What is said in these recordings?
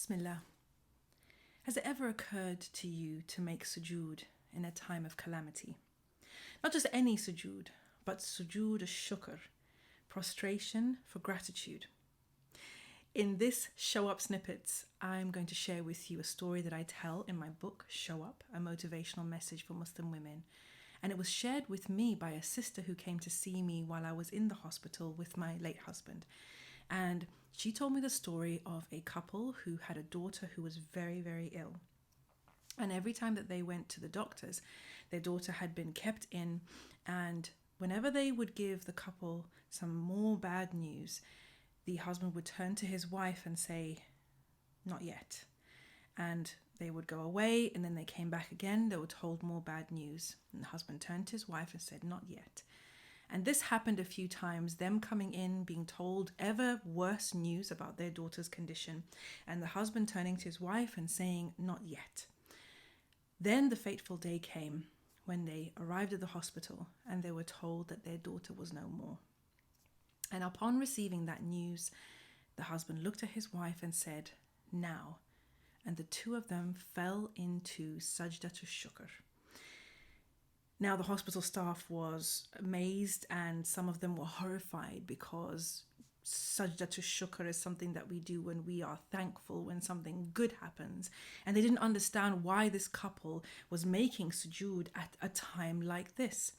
Bismillah. Has it ever occurred to you to make sujood in a time of calamity? Not just any sujood, but sujood al-shukr, prostration for gratitude. In this Show Up Snippets, I'm going to share with you a story that I tell in my book, Show Up, a motivational message for Muslim women. And it was shared with me by a sister who came to see me while I was in the hospital with my late husband. And she told me the story of a couple who had a daughter who was very, very ill. And every time that they went to the doctors, their daughter had been kept in. And whenever they would give the couple some more bad news, the husband would turn to his wife and say, "Not yet." And they would go away, and then they came back again. They were told more bad news. And the husband turned to his wife and said, "Not yet." And this happened a few times, them coming in, being told ever worse news about their daughter's condition, and the husband turning to his wife and saying, "Not yet." Then the fateful day came when they arrived at the hospital and they were told that their daughter was no more. And upon receiving that news, the husband looked at his wife and said, "Now." And the two of them fell into sajdatul shukr. Now the hospital staff was amazed and some of them were horrified because sajdatul shukr is something that we do when we are thankful when something good happens. And they didn't understand why this couple was making sujood at a time like this.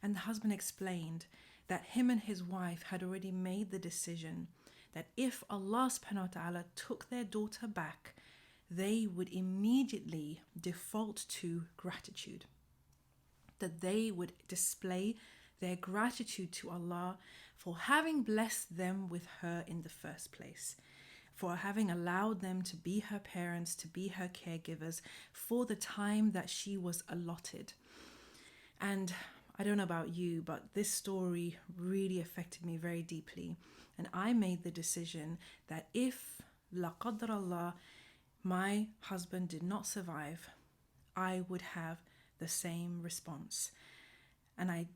And the husband explained that him and his wife had already made the decision that if Allah subhanahu wa ta'ala took their daughter back, they would immediately default to gratitude. That they would display their gratitude to Allah for having blessed them with her in the first place, for having allowed them to be her parents, to be her caregivers for the time that she was allotted. And I don't know about you, but this story really affected me very deeply. And I made the decision that if, la qadr Allah, my husband did not survive, I would have the same response. And I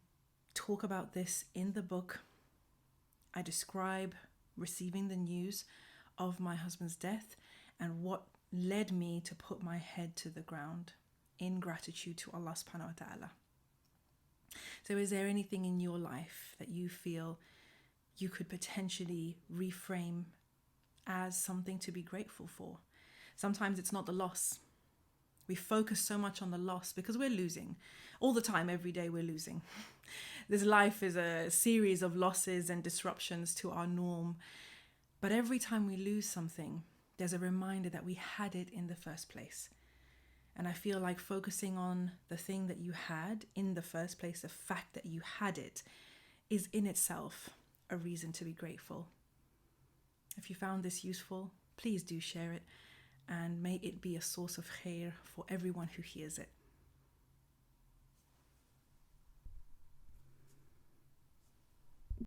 talk about this in the book. I describe receiving the news of my husband's death and what led me to put my head to the ground in gratitude to Allah subhanahu wa ta'ala. So is there anything in your life that you feel you could potentially reframe as something to be grateful for? Sometimes it's not the loss. We focus so much on the loss because we're losing. All the time, every day we're losing. This life is a series of losses and disruptions to our norm. But every time we lose something, there's a reminder that we had it in the first place. And I feel like focusing on the thing that you had in the first place, the fact that you had it, is in itself a reason to be grateful. If you found this useful, please do share it. And may it be a source of khair for everyone who hears it.